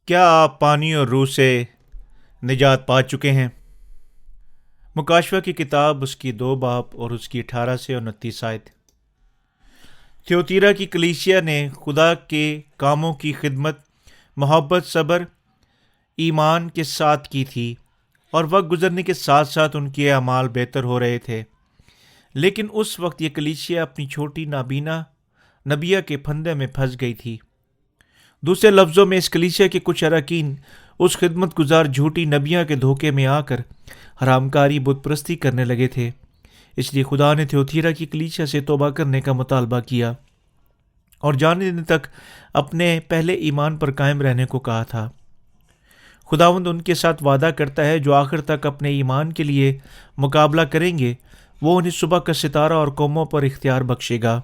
کیا آپ پانی اور روح سے نجات پا چکے ہیں؟ مکاشفہ کی کتاب اس کی 2 باب اور اس کی 18 سے 29 آیت۔ تھیوتیرا کی کلیسیا نے خدا کے کاموں کی خدمت محبت، صبر، ایمان کے ساتھ کی تھی، اور وقت گزرنے کے ساتھ ساتھ ان کے اعمال بہتر ہو رہے تھے۔ لیکن اس وقت یہ کلیسیا اپنی چھوٹی نابینا نبیہ کے پھندے میں پھنس گئی تھی۔ دوسرے لفظوں میں اس کلیسیا کے کچھ اراکین اس خدمت گزار جھوٹی نبیہ کے دھوکے میں آ کر حرام کاری بت پرستی کرنے لگے تھے۔ اس لیے خدا نے تھیوتیرا کی کلیسیا سے توبہ کرنے کا مطالبہ کیا اور جانے دن تک اپنے پہلے ایمان پر قائم رہنے کو کہا تھا۔ خداوند ان کے ساتھ وعدہ کرتا ہے جو آخر تک اپنے ایمان کے لیے مقابلہ کریں گے، وہ انہیں صبح کا ستارہ اور قوموں پر اختیار بخشے گا۔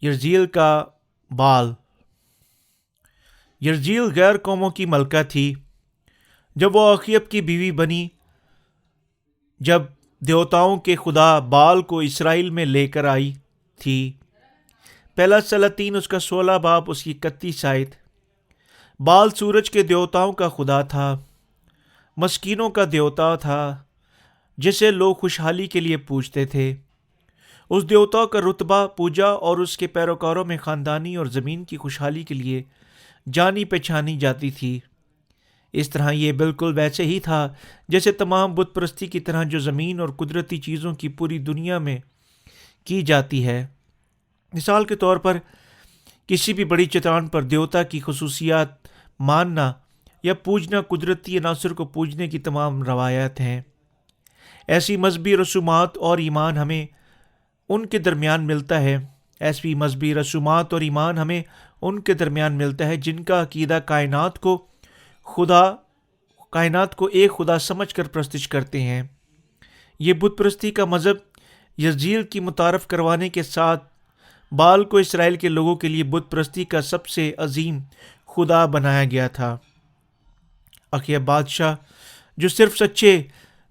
یرزیل کا بال۔ یرزیل غیر قوموں کی ملکہ تھی جب وہ اخیب کی بیوی بنی۔ جب دیوتاؤں کے خدا بال کو اسرائیل میں لے کر آئی تھی۔ پہلا سلاطین اس کا 16 باب اس کی 31 آیت۔ بال سورج کے دیوتاؤں کا خدا تھا، مسکینوں کا دیوتا تھا جسے لوگ خوشحالی کے لیے پوجتے تھے۔ اس دیوتا کا رتبہ پوجا اور اس کے پیروکاروں میں خاندانی اور زمین کی خوشحالی کے لیے جانی پہچانی جاتی تھی۔ اس طرح یہ بالکل ویسے ہی تھا جیسے تمام بت پرستی کی طرح جو زمین اور قدرتی چیزوں کی پوری دنیا میں کی جاتی ہے۔ مثال کے طور پر کسی بھی بڑی چٹان پر دیوتا کی خصوصیات ماننا یا پوجنا قدرتی عناصر کو پوجنے کی تمام روایات ہیں۔ ایسی مذہبی رسومات اور ایمان ہمیں ان کے درمیان ملتا ہے جن کا عقیدہ کائنات کو ایک خدا سمجھ کر پرستش کرتے ہیں۔ یہ بت پرستی کا مذہب یزیل کی متعارف کروانے کے ساتھ بال کو اسرائیل کے لوگوں کے لیے بت پرستی کا سب سے عظیم خدا بنایا گیا تھا۔ اخیب بادشاہ جو صرف سچے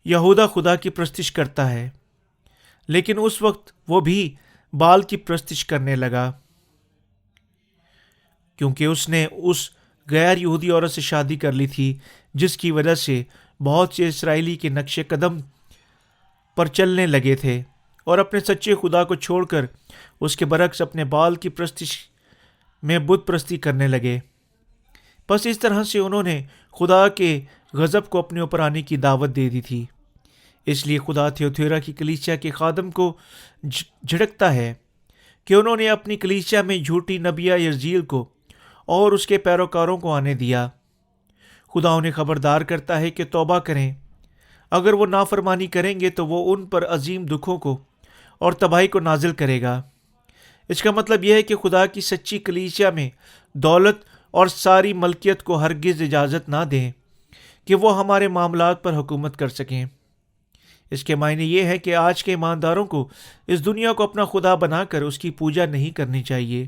یہودا خدا کی پرستش کرتا ہے، لیکن اس وقت وہ بھی بال کی پرستش کرنے لگا کیونکہ اس نے اس غیر یہودی عورت سے شادی کر لی تھی، جس کی وجہ سے بہت سے اسرائیلی کے نقش قدم پر چلنے لگے تھے اور اپنے سچے خدا کو چھوڑ کر اس کے برعکس اپنے بال کی پرستش میں بت پرستی کرنے لگے۔ بس اس طرح سے انہوں نے خدا کے غضب کو اپنے اوپر آنے کی دعوت دے دی تھی۔ اس لیے خدا تھیوتیرا کی کلیسیا کے خادم کو جھڑکتا ہے کہ انہوں نے اپنی کلیسیا میں جھوٹی نبیہ یرزیل کو اور اس کے پیروکاروں کو آنے دیا۔ خدا انہیں خبردار کرتا ہے کہ توبہ کریں۔ اگر وہ نافرمانی کریں گے تو وہ ان پر عظیم دکھوں کو اور تباہی کو نازل کرے گا۔ اس کا مطلب یہ ہے کہ خدا کی سچی کلیسیا میں دولت اور ساری ملکیت کو ہرگز اجازت نہ دیں کہ وہ ہمارے معاملات پر حکومت کر سکیں۔ اس کے معنی یہ ہے کہ آج کے ایمانداروں کو اس دنیا کو اپنا خدا بنا کر اس کی پوجا نہیں کرنی چاہیے،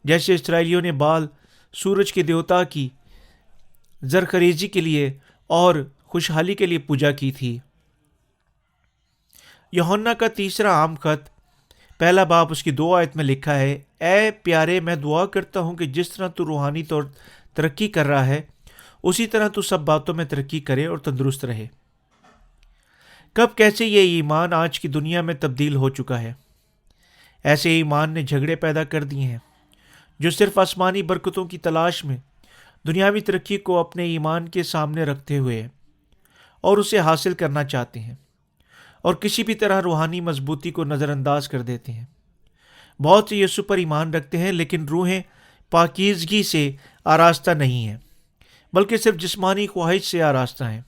جیسے اسرائیلیوں نے بال سورج کے دیوتا کی زرخریزی کے لیے اور خوشحالی کے لیے پوجا کی تھی۔ یوحنا کا 3 عام خط، پہلا باب اس کی 2 آیت میں لکھا ہے، اے پیارے، میں دعا کرتا ہوں کہ جس طرح تو روحانی طور ترقی کر رہا ہے، اسی طرح تو سب باتوں میں ترقی کرے اور تندرست رہے۔ کب کیسے یہ ایمان آج کی دنیا میں تبدیل ہو چکا ہے۔ ایسے ایمان نے جھگڑے پیدا کر دیے ہیں جو صرف آسمانی برکتوں کی تلاش میں دنیاوی ترقی کو اپنے ایمان کے سامنے رکھتے ہوئے اور اسے حاصل کرنا چاہتے ہیں، اور کسی بھی طرح روحانی مضبوطی کو نظر انداز کر دیتے ہیں۔ بہت سے یسوع پر ایمان رکھتے ہیں لیکن روحیں پاکیزگی سے آراستہ نہیں ہیں، بلکہ صرف جسمانی خواہش سے آراستہ ہیں۔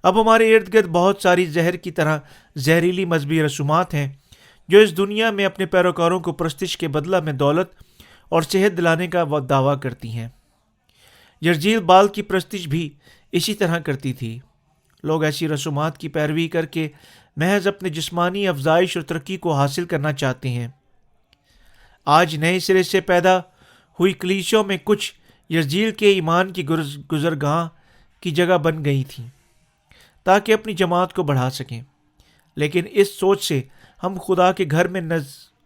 اب ہمارے ارد گرد بہت ساری زہر کی طرح زہریلی مذہبی رسومات ہیں جو اس دنیا میں اپنے پیروکاروں کو پرستش کے بدلہ میں دولت اور صحت دلانے کا دعویٰ کرتی ہیں۔ یرزیل بال کی پرستش بھی اسی طرح کرتی تھی۔ لوگ ایسی رسومات کی پیروی کر کے محض اپنے جسمانی افزائش اور ترقی کو حاصل کرنا چاہتے ہیں۔ آج نئے سرے سے پیدا ہوئی کلیسیوں میں کچھ یرزیل کے ایمان کی گزرگاہ کی جگہ بن گئی تھیں تاکہ اپنی جماعت کو بڑھا سکیں، لیکن اس سوچ سے ہم خدا کے گھر میں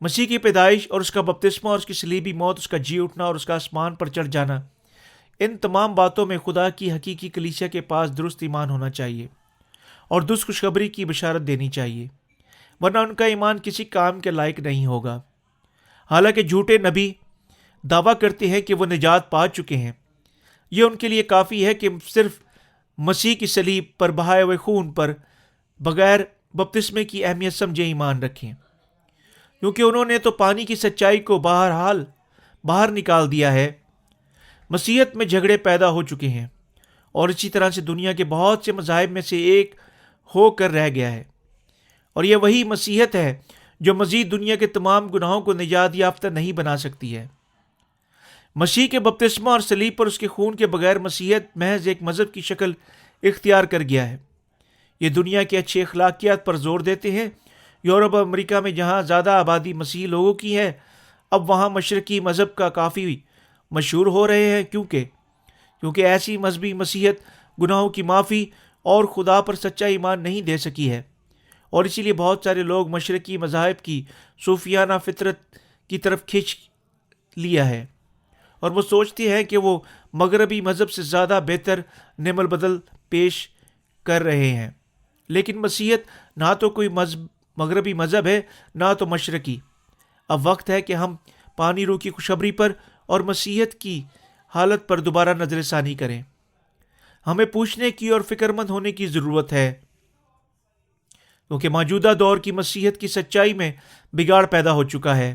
مسیح کی پیدائش اور اس کا بپتسمہ اور اس کی صلیبی موت، اس کا جی اٹھنا اور اس کا آسمان پر چڑھ جانا، ان تمام باتوں میں خدا کی حقیقی کلیسیا کے پاس درست ایمان ہونا چاہیے اور درست خوشخبری کی بشارت دینی چاہیے، ورنہ ان کا ایمان کسی کام کے لائق نہیں ہوگا۔ حالانکہ جھوٹے نبی دعویٰ کرتے ہیں کہ وہ نجات پا چکے ہیں، یہ ان کے لیے کافی ہے کہ صرف مسیح کی صلیب پر بہائے ہوئے خون پر بغیر بپتسمے کی اہمیت سمجھے ایمان رکھیں، کیونکہ انہوں نے تو پانی کی سچائی کو باہر نکال دیا ہے۔ مسیحیت میں جھگڑے پیدا ہو چکے ہیں اور اسی طرح سے دنیا کے بہت سے مذاہب میں سے ایک ہو کر رہ گیا ہے، اور یہ وہی مسیحیت ہے جو مزید دنیا کے تمام گناہوں کو نجات یافتہ نہیں بنا سکتی ہے۔ مسیح کے بپتسمہ اور صلیب پر اس کے خون کے بغیر مسیحیت محض ایک مذہب کی شکل اختیار کر گیا ہے۔ یہ دنیا کے اچھے اخلاقیات پر زور دیتے ہیں۔ یورپ اور امریکہ میں جہاں زیادہ آبادی مسیحی لوگوں کی ہے، اب وہاں مشرقی مذہب کا کافی مشہور ہو رہے ہیں، کیونکہ ایسی مذہبی مسیحیت گناہوں کی معافی اور خدا پر سچا ایمان نہیں دے سکی ہے، اور اسی لیے بہت سارے لوگ مشرقی مذاہب کی صوفیانہ فطرت کی طرف کھینچ لیا ہے، اور وہ سوچتے ہیں کہ وہ مغربی مذہب سے زیادہ بہتر نعم البدل پیش کر رہے ہیں۔ لیکن مسیحیت نہ تو کوئی مغربی مذہب ہے، نہ تو مشرقی۔ اب وقت ہے کہ ہم پانی روح کی خوشخبری پر اور مسیحیت کی حالت پر دوبارہ نظر ثانی کریں۔ ہمیں پوچھنے کی اور فکر مند ہونے کی ضرورت ہے، کیونکہ موجودہ دور کی مسیحیت کی سچائی میں بگاڑ پیدا ہو چکا ہے،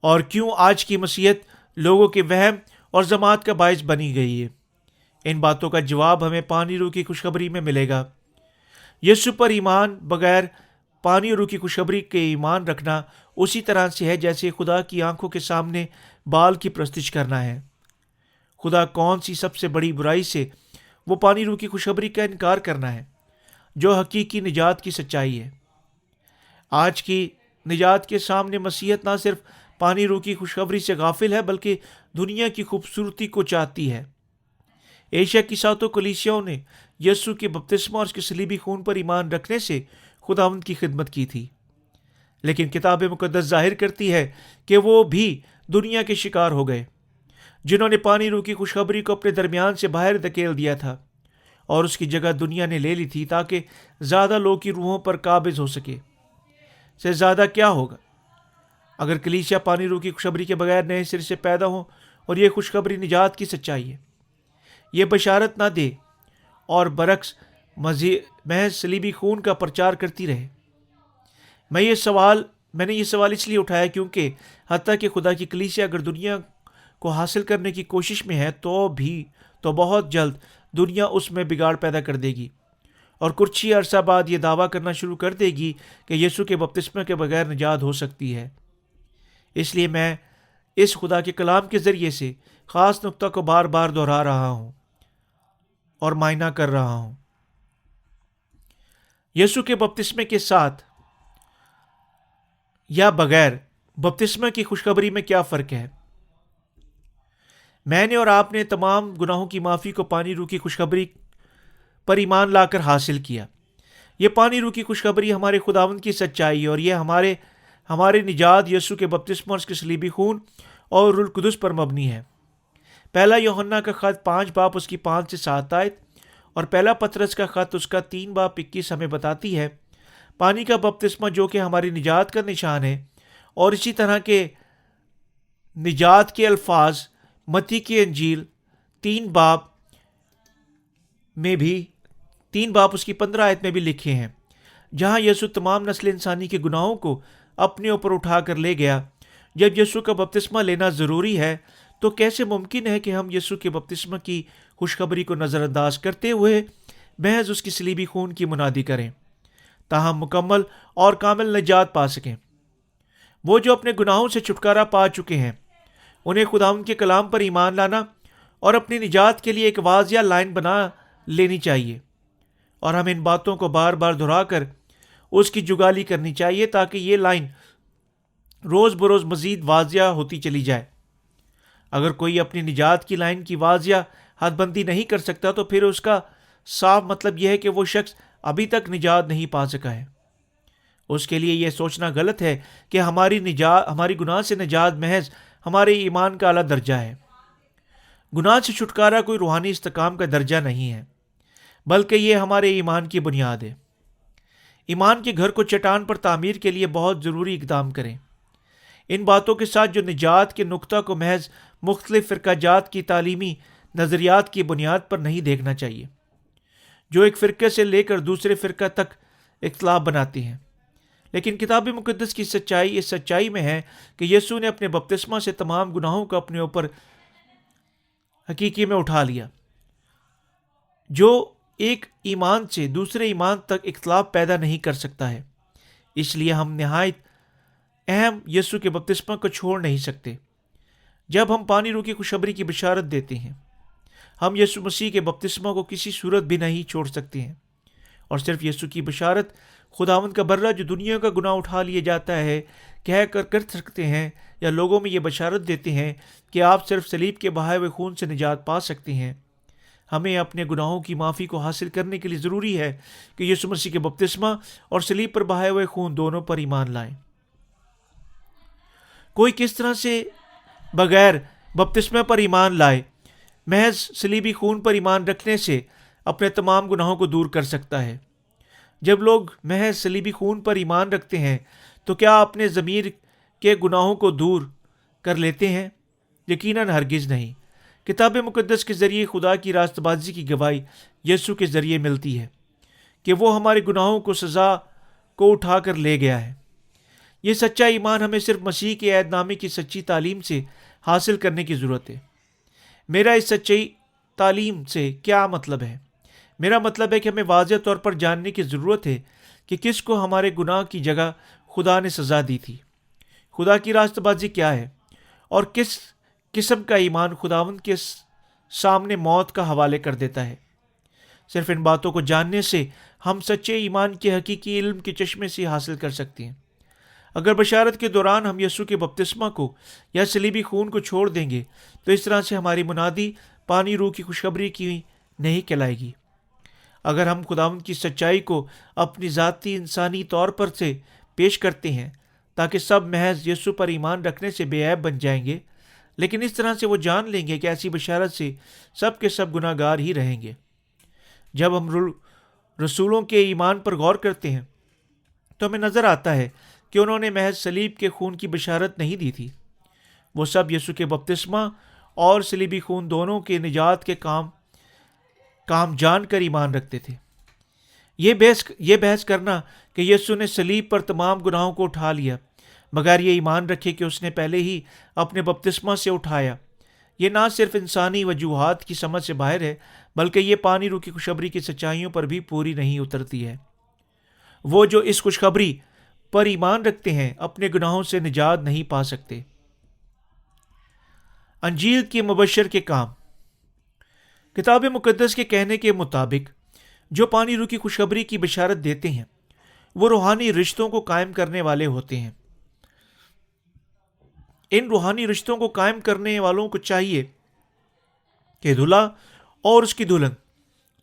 اور کیوں آج کی مسیحیت لوگوں کے وہم اور ذمات کا باعث بنی گئی ہے۔ ان باتوں کا جواب ہمیں پانی روح کی خوشخبری میں ملے گا۔ یسوع پر ایمان بغیر پانی روح کی خوشخبری کے ایمان رکھنا اسی طرح سے ہے جیسے خدا کی آنکھوں کے سامنے بال کی پرستش کرنا ہے۔ خدا کون سی سب سے بڑی برائی سے وہ پانی روح کی خوشخبری کا انکار کرنا ہے، جو حقیقی نجات کی سچائی ہے۔ آج کی نجات کے سامنے مسیحیت نہ صرف پانی روح کی خوشخبری سے غافل ہے، بلکہ دنیا کی خوبصورتی کو چاہتی ہے۔ ایشیا کی 7 کلیسیاؤں نے یسوع کے بپتسمہ اور اس کے صلیبی خون پر ایمان رکھنے سے خداوند کی خدمت کی تھی، لیکن کتاب مقدس ظاہر کرتی ہے کہ وہ بھی دنیا کے شکار ہو گئے، جنہوں نے پانی روح کی خوشخبری کو اپنے درمیان سے باہر دھکیل دیا تھا، اور اس کی جگہ دنیا نے لے لی تھی تاکہ زیادہ لوگوں کی روحوں پر قابض ہو سکے۔ سے زیادہ کیا ہوگا اگر کلیسیا پانی روح کی خوشخبری کے بغیر نئے سر سے پیدا ہو، اور یہ خوشخبری نجات کی سچائی ہے، یہ بشارت نہ دے اور برعکس محض صلیبی خون کا پرچار کرتی رہے۔ میں نے یہ سوال اس لیے اٹھایا کیونکہ حتیٰ کہ خدا کی کلیسیا اگر دنیا کو حاصل کرنے کی کوشش میں ہے تو بہت جلد دنیا اس میں بگاڑ پیدا کر دے گی، اور کچھ ہی عرصہ بعد یہ دعویٰ کرنا شروع کر دے گی کہ یسوع کے بپتسمہ کے بغیر نجات ہو سکتی ہے۔ اس لیے میں اس خدا کے کلام کے ذریعے سے خاص نقطہ کو بار بار دہرا رہا ہوں اور معائنہ کر رہا ہوں۔ یسوع کے بپتسمے کے ساتھ یا بغیر بپتسمہ کی خوشخبری میں کیا فرق ہے؟ میں نے اور آپ نے تمام گناہوں کی معافی کو پانی روح کی خوشخبری پر ایمان لا کر حاصل کیا۔ یہ پانی روح کی خوشخبری ہمارے خداوند کی سچائی اور یہ ہمارے نجات یسوع کے بپتسمہ اور اس کے صلیبی خون اور روح القدس پر مبنی ہے۔ پہلا یوحنا کا خط 5 باب اس کی 5 سے 7 آیت اور پہلا پطرس کا خط اس کا 3 باب 21 ہمیں بتاتی ہے پانی کا بپتسمہ جو کہ ہماری نجات کا نشان ہے، اور اسی طرح کے نجات کے الفاظ متی کی انجیل 3 باب اس کی 15 آیت میں بھی لکھے ہیں، جہاں یسوع تمام نسل انسانی کے گناہوں کو اپنے اوپر اٹھا کر لے گیا۔ جب یسوع کا بپتسمہ لینا ضروری ہے تو کیسے ممکن ہے کہ ہم یسوع کے بپتسمہ کی خوشخبری کو نظر انداز کرتے ہوئے محض اس کی صلیبی خون کی منادی کریں تاہم مکمل اور کامل نجات پا سکیں؟ وہ جو اپنے گناہوں سے چھٹکارا پا چکے ہیں، انہیں خداوند کے کلام پر ایمان لانا اور اپنی نجات کے لیے ایک واضح لائن بنا لینی چاہیے، اور ہمیں ان باتوں کو بار بار دہرا کر اس کی جگالی کرنی چاہیے تاکہ یہ لائن روز بروز مزید واضح ہوتی چلی جائے۔ اگر کوئی اپنی نجات کی لائن کی واضح حد بندی نہیں کر سکتا تو پھر اس کا صاف مطلب یہ ہے کہ وہ شخص ابھی تک نجات نہیں پا سکا ہے۔ اس کے لیے یہ سوچنا غلط ہے کہ ہماری گناہ سے نجات محض ہمارے ایمان کا اعلیٰ درجہ ہے۔ گناہ سے چھٹکارا کوئی روحانی استحکام کا درجہ نہیں ہے، بلکہ یہ ہمارے ایمان کی بنیاد ہے۔ ایمان کے گھر کو چٹان پر تعمیر کے لیے بہت ضروری اقدام کریں۔ ان باتوں کے ساتھ جو نجات کے نقطہ کو محض مختلف فرقہ جات کی تعلیمی نظریات کی بنیاد پر نہیں دیکھنا چاہیے، جو ایک فرقے سے لے کر دوسرے فرقہ تک اختلاف بناتی ہیں، لیکن کتاب مقدس کی سچائی اس سچائی میں ہے کہ یسوع نے اپنے بپتسمہ سے تمام گناہوں کو اپنے اوپر حقیقی میں اٹھا لیا، جو ایک ایمان سے دوسرے ایمان تک اختلاف پیدا نہیں کر سکتا ہے۔ اس لیے ہم نہایت اہم یسوع کے بپتسمہ کو چھوڑ نہیں سکتے۔ جب ہم پانی روح کی خوشخبری کی بشارت دیتے ہیں، ہم یسوع مسیح کے بپتسمہ کو کسی صورت بھی نہیں چھوڑ سکتے ہیں، اور صرف یسوع کی بشارت خداوند کا برہ جو دنیا کا گناہ اٹھا لیا جاتا ہے کہہ کر سکتے ہیں، یا لوگوں میں یہ بشارت دیتے ہیں کہ آپ صرف صلیب کے بہائے ہوئے خون سے نجات پا سکتے ہیں۔ ہمیں اپنے گناہوں کی معافی کو حاصل کرنے کے لیے ضروری ہے کہ یسوع مسیح کے بپتسمہ اور صلیب پر بہائے ہوئے خون دونوں پر ایمان لائیں۔ کوئی کس طرح سے بغیر بپتسمہ پر ایمان لائے محض صلیبی خون پر ایمان رکھنے سے اپنے تمام گناہوں کو دور کر سکتا ہے؟ جب لوگ محض صلیبی خون پر ایمان رکھتے ہیں تو کیا اپنے ضمیر کے گناہوں کو دور کر لیتے ہیں؟ یقیناً ہرگز نہیں۔ کتاب مقدس کے ذریعے خدا کی راست بازی کی گواہی یسوع کے ذریعے ملتی ہے کہ وہ ہمارے گناہوں کو سزا کو اٹھا کر لے گیا ہے۔ یہ سچا ایمان ہمیں صرف مسیح کے عہد نامے کی سچی تعلیم سے حاصل کرنے کی ضرورت ہے۔ میرا اس سچی تعلیم سے کیا مطلب ہے؟ میرا مطلب ہے کہ ہمیں واضح طور پر جاننے کی ضرورت ہے کہ کس کو ہمارے گناہ کی جگہ خدا نے سزا دی تھی۔ خدا کی راست بازی کیا ہے، اور کس قسم کا ایمان خداوند کے سامنے موت کا حوالے کر دیتا ہے۔ صرف ان باتوں کو جاننے سے ہم سچے ایمان کے حقیقی علم کے چشمے سے حاصل کر سکتے ہیں۔ اگر بشارت کے دوران ہم یسوع کے بپتسمہ کو یا صلیبی خون کو چھوڑ دیں گے تو اس طرح سے ہماری منادی پانی روح کی خوشخبری کی نہیں کہلائے گی۔ اگر ہم خداوند کی سچائی کو اپنی ذاتی انسانی طور پر سے پیش کرتے ہیں تاکہ سب محض یسوع پر ایمان رکھنے سے بے عیب بن جائیں گے، لیکن اس طرح سے وہ جان لیں گے کہ ایسی بشارت سے سب کے سب گناہ گار ہی رہیں گے۔ جب ہم رسولوں کے ایمان پر غور کرتے ہیں تو ہمیں نظر آتا ہے کہ انہوں نے محض صلیب کے خون کی بشارت نہیں دی تھی، وہ سب یسوع کے بپتسمہ اور صلیبی خون دونوں کے نجات کے کام جان کر ایمان رکھتے تھے۔ یہ بحث کرنا کہ یسوع نے صلیب پر تمام گناہوں کو اٹھا لیا مگر یہ ایمان رکھے کہ اس نے پہلے ہی اپنے بپتسمہ سے اٹھایا، یہ نہ صرف انسانی وجوہات کی سمجھ سے باہر ہے بلکہ یہ پانی روح کی خوشخبری کی سچائیوں پر بھی پوری نہیں اترتی ہے۔ وہ جو اس خوشخبری پر ایمان رکھتے ہیں اپنے گناہوں سے نجات نہیں پا سکتے۔ انجیل کے مبشر کے کام۔ کتاب مقدس کے کہنے کے مطابق جو پانی روح کی خوشخبری کی بشارت دیتے ہیں وہ روحانی رشتوں کو قائم کرنے والے ہوتے ہیں۔ ان روحانی رشتوں کو قائم کرنے والوں کو چاہیے کہ دلہا اور اس کی دلہن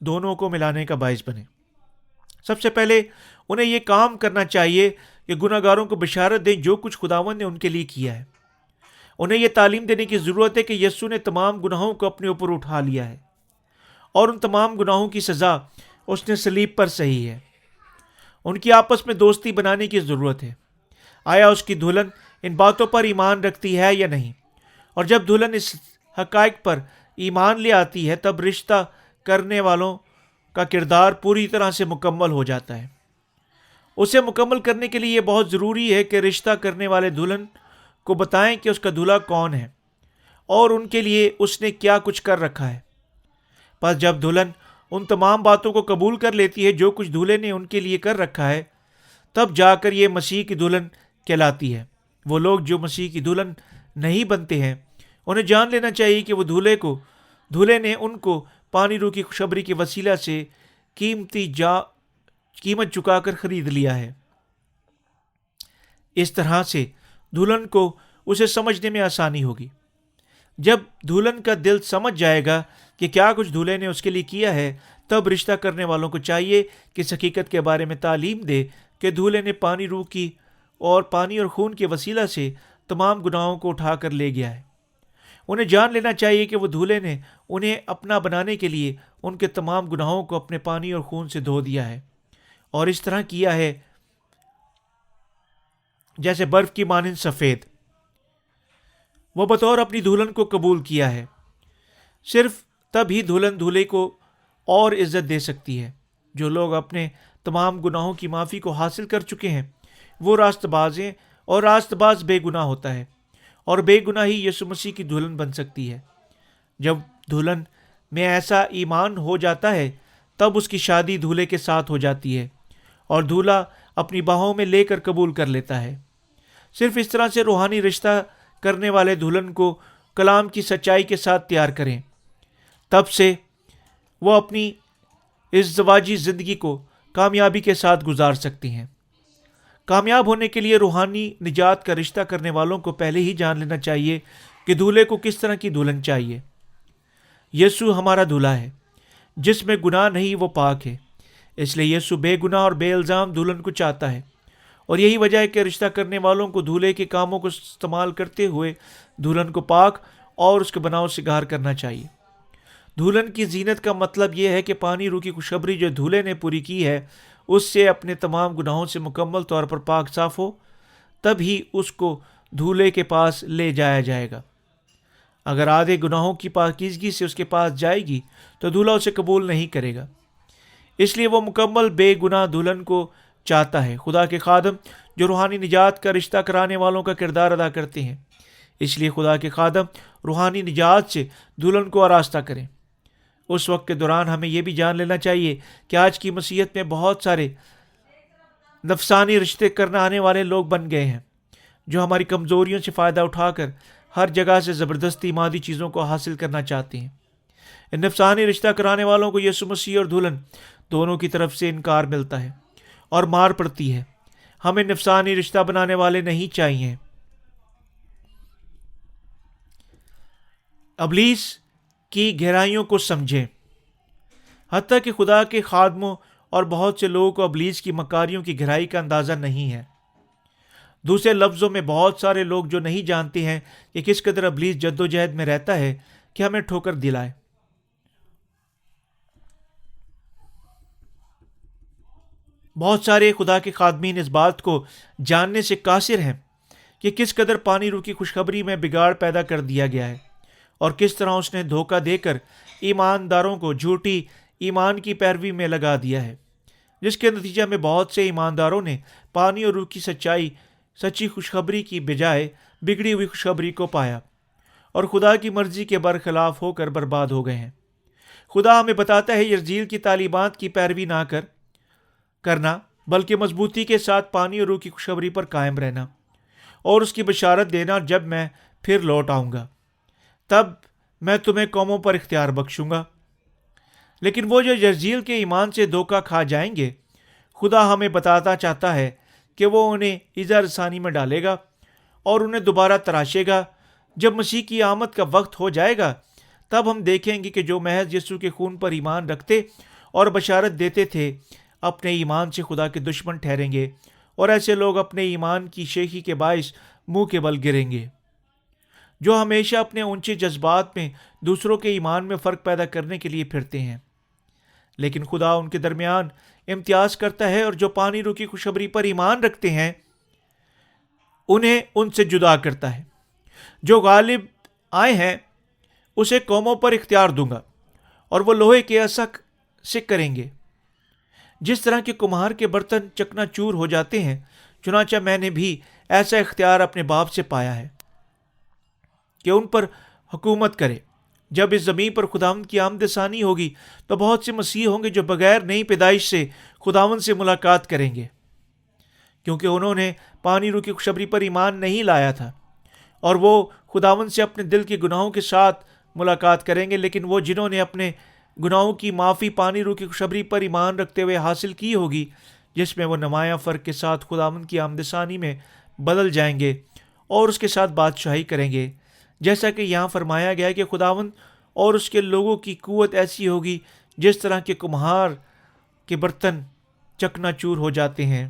دونوں کو ملانے کا باعث بنے۔ سب سے پہلے انہیں یہ کام کرنا چاہیے کہ گناہ گاروں کو بشارت دیں جو کچھ خداوند نے ان کے لیے کیا ہے۔ انہیں یہ تعلیم دینے کی ضرورت ہے کہ یسوع نے تمام گناہوں کو اپنے اوپر اٹھا لیا ہے اور ان تمام گناہوں کی سزا اس نے صلیب پر سہی ہے۔ ان کی آپس میں دوستی بنانے کی ضرورت ہے۔ آیا اس کی دلہن ان باتوں پر ایمان رکھتی ہے یا نہیں؟ اور جب دلہن اس حقائق پر ایمان لے آتی ہے تب رشتہ کرنے والوں کا کردار پوری طرح سے مکمل ہو جاتا ہے۔ اسے مکمل کرنے کے لیے یہ بہت ضروری ہے کہ رشتہ کرنے والے دلہن کو بتائیں کہ اس کا دلہا کون ہے اور ان کے لیے اس نے کیا کچھ کر رکھا ہے۔ پس جب دلہن ان تمام باتوں کو قبول کر لیتی ہے جو کچھ دولہے نے ان کے لیے کر رکھا ہے تب جا کر یہ مسیح کی دلہن کہلاتی ہے۔ وہ لوگ جو مسیح کی دلہن نہیں بنتے ہیں انہیں جان لینا چاہیے کہ وہ دولہے نے ان کو پانی روح کی خوشخبری کے وسیلہ سے قیمت چکا کر خرید لیا ہے۔ اس طرح سے دلہن کو اسے سمجھنے میں آسانی ہوگی۔ جب دلہن کا دل سمجھ جائے گا کہ کیا کچھ دولہے نے اس کے لیے کیا ہے تب رشتہ کرنے والوں کو چاہیے کہ اس حقیقت کے بارے میں تعلیم دے کہ دولہے نے پانی روح کی اور پانی اور خون کے وسیلہ سے تمام گناہوں کو اٹھا کر لے گیا ہے۔ انہیں جان لینا چاہیے کہ وہ دولہے نے انہیں اپنا بنانے کے لیے ان کے تمام گناہوں کو اپنے پانی اور خون سے دھو دیا ہے، اور اس طرح کیا ہے جیسے برف کی مانند سفید۔ وہ بطور اپنی دلہن کو قبول کیا ہے۔ صرف تب ہی دلہن دولہے کو اور عزت دے سکتی ہے۔ جو لوگ اپنے تمام گناہوں کی معافی کو حاصل کر چکے ہیں وہ راست باز ہیں، اور راست باز بے گناہ ہوتا ہے، اور بے گناہ ہی یسوع مسیح کی دلہن بن سکتی ہے۔ جب دلہن میں ایسا ایمان ہو جاتا ہے تب اس کی شادی دولہے کے ساتھ ہو جاتی ہے، اور دولہا اپنی باہوں میں لے کر قبول کر لیتا ہے۔ صرف اس طرح سے روحانی رشتہ کرنے والے دلہن کو کلام کی سچائی کے ساتھ تیار کریں، تب سے وہ اپنی ازدواجی زندگی کو کامیابی کے ساتھ گزار سکتی ہیں۔ کامیاب ہونے کے لیے روحانی نجات کا رشتہ کرنے والوں کو پہلے ہی جان لینا چاہیے کہ دولہے کو کس طرح کی دلہن چاہیے۔ یسوع ہمارا دولہا ہے، جس میں گناہ نہیں، وہ پاک ہے۔ اس لیے یسوع بے گناہ اور بے الزام دلہن کو چاہتا ہے، اور یہی وجہ ہے کہ رشتہ کرنے والوں کو دولہے کے کاموں کو استعمال کرتے ہوئے دلہن کو پاک اور اس کے بناؤ سے گار کرنا چاہیے۔ دلہن کی زینت کا مطلب یہ ہے کہ پانی روح کی خوشخبری جو دولہے نے پوری کی ہے اس سے اپنے تمام گناہوں سے مکمل طور پر پاک صاف ہو، تب ہی اس کو دولہے کے پاس لے جایا جائے گا۔ اگر آدھے گناہوں کی پاکیزگی سے اس کے پاس جائے گی تو دولہا اسے قبول نہیں کرے گا۔ اس لیے وہ مکمل بے گناہ دلہن کو چاہتا ہے۔ خدا کے خادم جو روحانی نجات کا رشتہ کرانے والوں کا کردار ادا کرتے ہیں، اس لیے خدا کے خادم روحانی نجات سے دلہن کو آراستہ کریں۔ اس وقت کے دوران ہمیں یہ بھی جان لینا چاہیے کہ آج کی مسیحیت میں بہت سارے نفسانی رشتے کرنے آنے والے لوگ بن گئے ہیں جو ہماری کمزوریوں سے فائدہ اٹھا کر ہر جگہ سے زبردستی مادی چیزوں کو حاصل کرنا چاہتے ہیں۔ ان نفسانی رشتہ کرانے والوں کو یسوع مسیح اور دلہن دونوں کی طرف سے انکار ملتا ہے اور مار پڑتی ہے۔ ہمیں نفسانی رشتہ بنانے والے نہیں چاہیے۔ ابلیس کی گہرائیوں کو سمجھیں۔ حتیٰ کہ خدا کے خادموں اور بہت سے لوگوں کو ابلیس کی مکاریوں کی گہرائی کا اندازہ نہیں ہے۔ دوسرے لفظوں میں بہت سارے لوگ جو نہیں جانتے ہیں کہ کس قدر ابلیس جدوجہد میں رہتا ہے کہ ہمیں ٹھوکر دلائے۔ بہت سارے خدا کے خادمین اس بات کو جاننے سے قاصر ہیں کہ کس قدر پانی روح کی خوشخبری میں بگاڑ پیدا کر دیا گیا ہے، اور کس طرح اس نے دھوکہ دے کر ایمانداروں کو جھوٹی ایمان کی پیروی میں لگا دیا ہے، جس کے نتیجہ میں بہت سے ایمانداروں نے پانی اور روح کی سچی خوشخبری کی بجائے بگڑی ہوئی خوشخبری کو پایا اور خدا کی مرضی کے برخلاف ہو کر برباد ہو گئے ہیں۔ خدا ہمیں بتاتا ہے انجیل کی تعلیمات کی پیروی نہ کرنا بلکہ مضبوطی کے ساتھ پانی اور روح کی خوشخبری پر قائم رہنا اور اس کی بشارت دینا۔ جب میں پھر لوٹ آؤں گا تب میں تمہیں قوموں پر اختیار بخشوں گا۔ لیکن وہ جو انجیل کے ایمان سے دھوکہ کھا جائیں گے، خدا ہمیں بتاتا چاہتا ہے کہ وہ انہیں ایذا رسانی میں ڈالے گا اور انہیں دوبارہ تراشے گا۔ جب مسیح کی آمد کا وقت ہو جائے گا تب ہم دیکھیں گے کہ جو محض یسوع کے خون پر ایمان رکھتے اور بشارت دیتے تھے اپنے ایمان سے خدا کے دشمن ٹھہریں گے، اور ایسے لوگ اپنے ایمان کی شیخی کے باعث منہ کے بل گریں گے۔ جو ہمیشہ اپنے اونچے جذبات میں دوسروں کے ایمان میں فرق پیدا کرنے کے لیے پھرتے ہیں، لیکن خدا ان کے درمیان امتیاز کرتا ہے، اور جو پانی روح کی خوشخبری پر ایمان رکھتے ہیں انہیں ان سے جدا کرتا ہے۔ جو غالب آئے ہیں اسے قوموں پر اختیار دوں گا، اور وہ لوہے کے عصا سے کریں گے۔ جس طرح کے کمہار کے برتن چکنا چور ہو جاتے ہیں، چنانچہ میں نے بھی ایسا اختیار اپنے باپ سے پایا ہے کہ ان پر حکومت کرے۔ جب اس زمین پر خداوند کی آمد ثانی ہوگی تو بہت سے مسیح ہوں گے جو بغیر نئی پیدائش سے خداوند سے ملاقات کریں گے، کیونکہ انہوں نے پانی روح کی خوشخبری پر ایمان نہیں لایا تھا، اور وہ خداوند سے اپنے دل کے گناہوں کے ساتھ ملاقات کریں گے۔ لیکن وہ جنہوں نے اپنے گناہوں کی معافی پانی روح کی خوشخبری پر ایمان رکھتے ہوئے حاصل کی ہوگی، جس میں وہ نمایاں فرق کے ساتھ خداوند کی آمد ثانی میں بدل جائیں گے اور اس کے ساتھ بادشاہی کریں گے، جیسا کہ یہاں فرمایا گیا ہے کہ خداوند اور اس کے لوگوں کی قوت ایسی ہوگی جس طرح کے کمہار کے برتن چکنا چور ہو جاتے ہیں،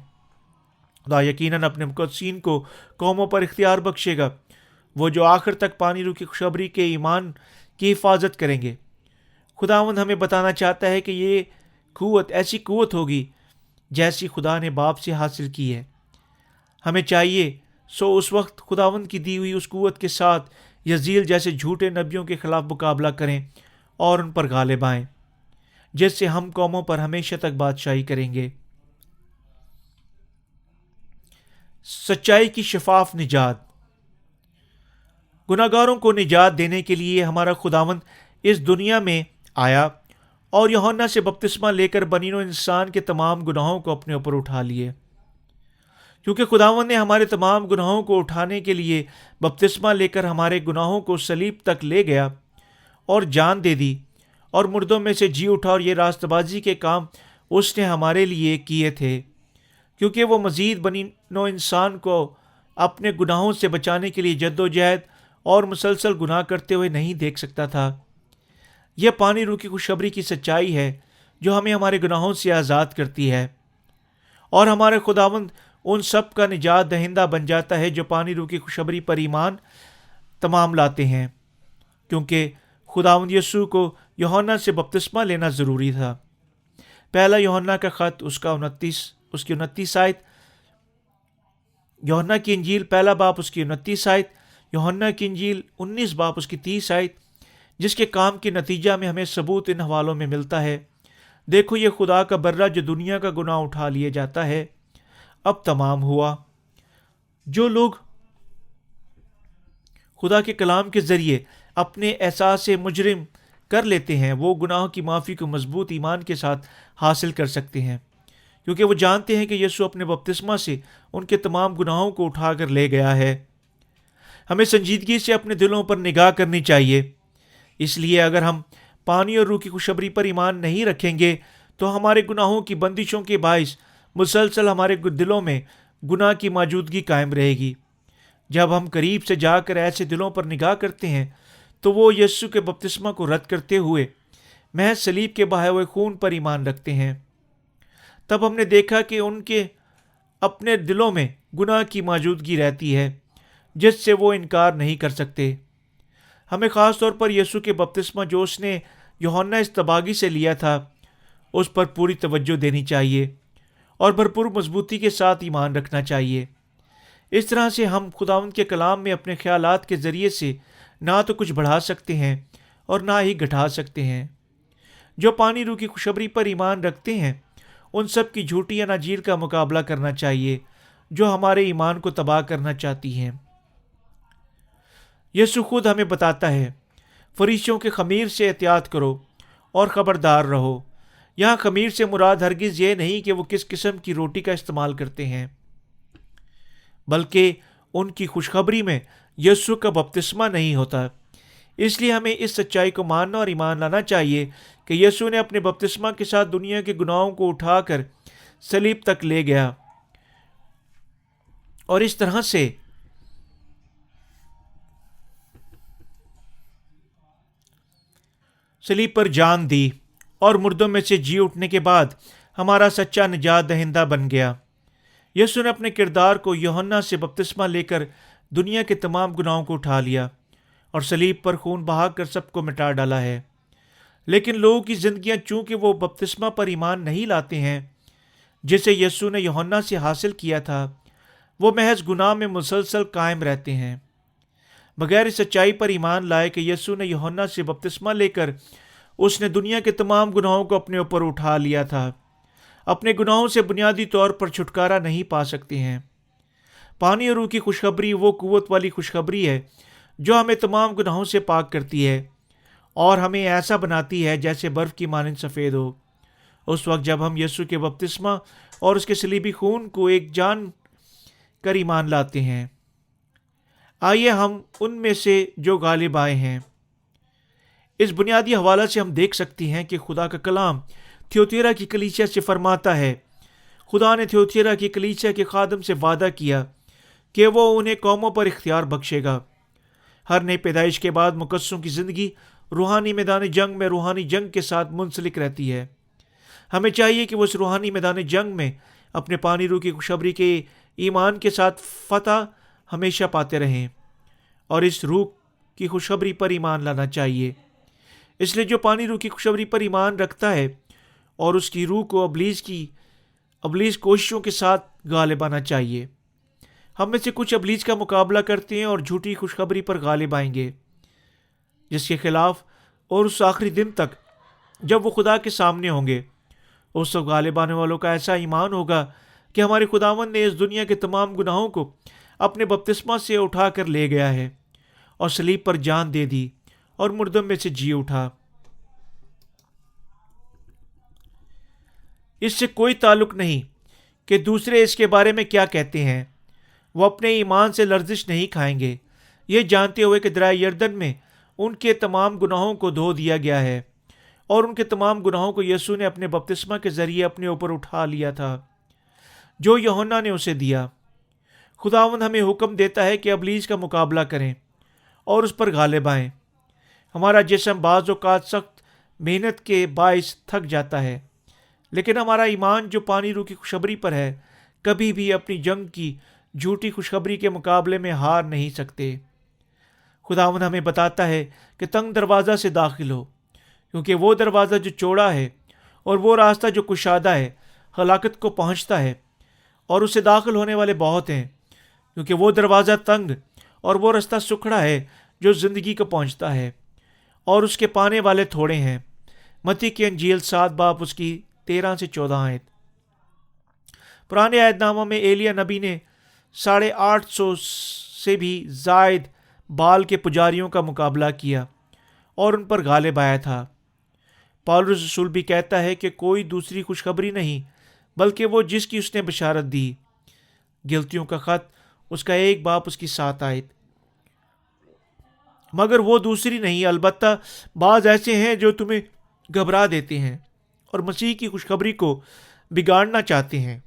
خدا یقیناً اپنے مقدسین کو قوموں پر اختیار بخشے گا، وہ جو آخر تک پانی روح کی خوشخبری کے ایمان کی حفاظت کریں گے۔ خداوند ہمیں بتانا چاہتا ہے کہ یہ قوت ایسی قوت ہوگی جیسی خدا نے باپ سے حاصل کی ہے۔ ہمیں چاہیے اس وقت خداوند کی دی ہوئی اس قوت کے ساتھ یزیل جیسے جھوٹے نبیوں کے خلاف مقابلہ کریں اور ان پر غالب آئیں، جس سے ہم قوموں پر ہمیشہ تک بادشاہی کریں گے۔ سچائی کی شفاف نجات۔ گناہگاروں کو نجات دینے کے لیے ہمارا خداوند اس دنیا میں آیا اور یوحنا سے بپتسمہ لے کر بنی نوع انسان کے تمام گناہوں کو اپنے اوپر اٹھا لیے۔ کیونکہ خداوند نے ہمارے تمام گناہوں کو اٹھانے کے لیے بپتسمہ لے کر ہمارے گناہوں کو صلیب تک لے گیا اور جان دے دی اور مردوں میں سے جی اٹھا، اور یہ راست بازی کے کام اس نے ہمارے لیے کیے تھے، کیونکہ وہ مزید بنی نوع انسان کو اپنے گناہوں سے بچانے کے لیے جد و جہد اور مسلسل گناہ کرتے ہوئے نہیں دیکھ سکتا تھا۔ یہ پانی روح کی خوشخبری کی سچائی ہے جو ہمیں ہمارے گناہوں سے آزاد کرتی ہے، اور ہمارے خداوند ان سب کا نجات دہندہ بن جاتا ہے جو پانی روح کی خوشخبری پر ایمان تمام لاتے ہیں، کیونکہ خداوند یسوع کو یوحنا سے بپتسمہ لینا ضروری تھا۔ پہلا یوحنا کا خط اس کی 29 آیت، یوحنا کی انجیل پہلا باب اس کی 29 آیت، یوحنا کی انجیل 19 باب اس کی 30 آیت، جس کے کام کے نتیجہ میں ہمیں ثبوت ان حوالوں میں ملتا ہے۔ دیکھو، یہ خدا کا برہ جو دنیا کا گناہ اٹھا لیا جاتا ہے اب تمام ہوا۔ جو لوگ خدا کے کلام کے ذریعے اپنے احساس مجرم کر لیتے ہیں، وہ گناہوں کی معافی کو مضبوط ایمان کے ساتھ حاصل کر سکتے ہیں، کیونکہ وہ جانتے ہیں کہ یسوع اپنے بپتسمہ سے ان کے تمام گناہوں کو اٹھا کر لے گیا ہے۔ ہمیں سنجیدگی سے اپنے دلوں پر نگاہ کرنی چاہیے، اس لیے اگر ہم پانی اور روح کی خوشخبری پر ایمان نہیں رکھیں گے تو ہمارے گناہوں کی بندشوں کے باعث مسلسل ہمارے دلوں میں گناہ کی موجودگی قائم رہے گی۔ جب ہم قریب سے جا کر ایسے دلوں پر نگاہ کرتے ہیں تو وہ یسوع کے بپتسمہ کو رد کرتے ہوئے محض صلیب کے بہائے ہوئے خون پر ایمان رکھتے ہیں۔ تب ہم نے دیکھا کہ ان کے اپنے دلوں میں گناہ کی موجودگی رہتی ہے جس سے وہ انکار نہیں کر سکتے۔ ہمیں خاص طور پر یسوع کے بپتسمہ جو اس نے یوحنا اصطباغی سے لیا تھا اس پر پوری توجہ دینی چاہیے اور بھرپور مضبوطی کے ساتھ ایمان رکھنا چاہیے۔ اس طرح سے ہم خداوند کے کلام میں اپنے خیالات کے ذریعے سے نہ تو کچھ بڑھا سکتے ہیں اور نہ ہی گھٹا سکتے ہیں۔ جو پانی روح کی خوشخبری پر ایمان رکھتے ہیں ان سب کی جھوٹی اناجیل کا مقابلہ کرنا چاہیے جو ہمارے ایمان کو تباہ کرنا چاہتی ہیں۔ یسوع خود ہمیں بتاتا ہے، فریشتوں کے خمیر سے احتیاط کرو اور خبردار رہو۔ یہاں خمیر سے مراد ہرگز یہ نہیں کہ وہ کس قسم کی روٹی کا استعمال کرتے ہیں، بلکہ ان کی خوشخبری میں یسوع کا بپتسمہ نہیں ہوتا۔ اس لیے ہمیں اس سچائی کو ماننا اور ایمان لانا چاہیے کہ یسوع نے اپنے بپتسمہ کے ساتھ دنیا کے گناہوں کو اٹھا کر صلیب تک لے گیا اور اس طرح سے صلیب پر جان دی اور مردوں میں سے جی اٹھنے کے بعد ہمارا سچا نجات دہندہ بن گیا۔ یسوع نے اپنے کردار کو یوحنا سے بپتسمہ لے کر دنیا کے تمام گناہوں کو اٹھا لیا اور صلیب پر خون بہا کر سب کو مٹا ڈالا ہے۔ لیکن لوگوں کی زندگیاں چونکہ وہ بپتسمہ پر ایمان نہیں لاتے ہیں جسے یسوع نے یوحنا سے حاصل کیا تھا، وہ محض گناہ میں مسلسل قائم رہتے ہیں، بغیر اس سچائی پر ایمان لائے کہ یسوع نے یوحنا سے بپتسمہ لے کر اس نے دنیا کے تمام گناہوں کو اپنے اوپر اٹھا لیا تھا۔ اپنے گناہوں سے بنیادی طور پر چھٹکارا نہیں پا سکتے ہیں۔ پانی اور روح کی خوشخبری وہ قوت والی خوشخبری ہے جو ہمیں تمام گناہوں سے پاک کرتی ہے اور ہمیں ایسا بناتی ہے جیسے برف کی مانند سفید ہو۔ اس وقت جب ہم یسوع کے بپتسمہ اور اس کے صلیبی خون کو ایک جان کر ایمان لاتے ہیں، آئیے ہم ان میں سے جو غالب آئے ہیں۔ اس بنیادی حوالہ سے ہم دیکھ سکتے ہیں کہ خدا کا کلام تھیوتیرا کی کلیسیا سے فرماتا ہے، خدا نے تھیوتیرا کی کلیسیا کے خادم سے وعدہ کیا کہ وہ انہیں قوموں پر اختیار بخشے گا۔ ہر نئی پیدائش کے بعد مقدسوں کی زندگی روحانی میدان جنگ میں روحانی جنگ کے ساتھ منسلک رہتی ہے۔ ہمیں چاہیے کہ وہ اس روحانی میدان جنگ میں اپنے پانی روح کی خوشخبری کے ایمان کے ساتھ فتح ہمیشہ پاتے رہیں اور اس روح کی خوشخبری پر ایمان لانا چاہیے۔ اس لیے جو پانی روح کی خوشخبری پر ایمان رکھتا ہے اور اس کی روح کو ابلیس کوششوں کے ساتھ غالب آنا چاہیے۔ ہم میں سے کچھ ابلیس کا مقابلہ کرتے ہیں اور جھوٹی خوشخبری پر غالب آئیں گے، جس کے خلاف، اور اس آخری دن تک جب وہ خدا کے سامنے ہوں گے، اس وقت غالب آنے والوں کا ایسا ایمان ہوگا کہ ہمارے خداوند نے اس دنیا کے تمام گناہوں کو اپنے بپتسمہ سے اٹھا کر لے گیا ہے اور صلیب پر جان دے دی اور مردوں میں سے جی اٹھا۔ اس سے کوئی تعلق نہیں کہ دوسرے اس کے بارے میں کیا کہتے ہیں، وہ اپنے ایمان سے لرزش نہیں کھائیں گے، یہ جانتے ہوئے کہ دریا یردن میں ان کے تمام گناہوں کو دھو دیا گیا ہے اور ان کے تمام گناہوں کو یسوع نے اپنے بپتسمہ کے ذریعے اپنے اوپر اٹھا لیا تھا جو یوحنا نے اسے دیا۔ خداوند ہمیں حکم دیتا ہے کہ ابلیس کا مقابلہ کریں اور اس پر غالب آئیں۔ ہمارا جسم بعض اوقات سخت محنت کے باعث تھک جاتا ہے، لیکن ہمارا ایمان جو پانی روح کی خوشخبری پر ہے کبھی بھی اپنی جنگ کی جھوٹی خوشخبری کے مقابلے میں ہار نہیں سکتے۔ خداوند ہمیں بتاتا ہے کہ تنگ دروازہ سے داخل ہو، کیونکہ وہ دروازہ جو چوڑا ہے اور وہ راستہ جو کشادہ ہے ہلاکت کو پہنچتا ہے، اور اس سے داخل ہونے والے بہت ہیں، کیونکہ وہ دروازہ تنگ اور وہ راستہ سکھڑا ہے جو زندگی کو پہنچتا ہے، اور اس کے پانے والے تھوڑے ہیں۔ متی کی انجیل 7 باب اس کی 13 سے 14 آیت۔ پرانے عہد نامہ میں ایلیا نبی نے 850 سے بھی زائد بال کے پجاریوں کا مقابلہ کیا اور ان پر غالب آیا تھا۔ پالوس رسول بھی کہتا ہے کہ کوئی دوسری خوشخبری نہیں بلکہ وہ جس کی اس نے بشارت دی۔ گلتیوں کا خط اس کا 1 باب اس کی 7 آیت۔ مگر وہ دوسری نہیں، البتہ بعض ایسے ہیں جو تمہیں گھبرا دیتے ہیں اور مسیح کی خوشخبری کو بگاڑنا چاہتے ہیں۔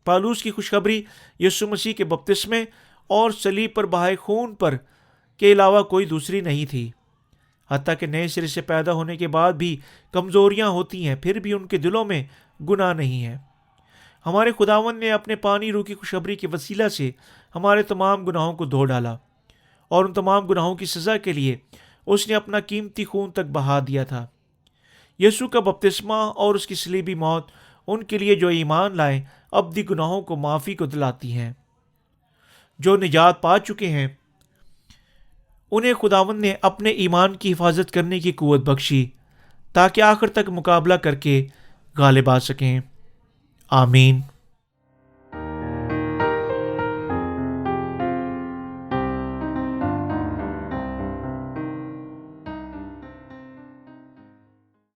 پالوس کی خوشخبری یسوع مسیح کے بپتسمے اور صلیب پر بہائے خون پر کے علاوہ کوئی دوسری نہیں تھی۔ حتیٰ کہ نئے سرے سے پیدا ہونے کے بعد بھی کمزوریاں ہوتی ہیں، پھر بھی ان کے دلوں میں گناہ نہیں ہے۔ ہمارے خداوند نے اپنے پانی روح کی خوشخبری کے وسیلہ سے ہمارے تمام گناہوں کو دھو ڈالا، اور ان تمام گناہوں کی سزا کے لیے اس نے اپنا قیمتی خون تک بہا دیا تھا۔ یسوع کا بپتسمہ اور اس کی صلیبی موت ان کے لیے جو ایمان لائیں ابدی گناہوں کو معافی کو دلاتی ہیں۔ جو نجات پا چکے ہیں انہیں خداوند نے اپنے ایمان کی حفاظت کرنے کی قوت بخشی تاکہ آخر تک مقابلہ کر کے غالب آ سکیں۔ آمین۔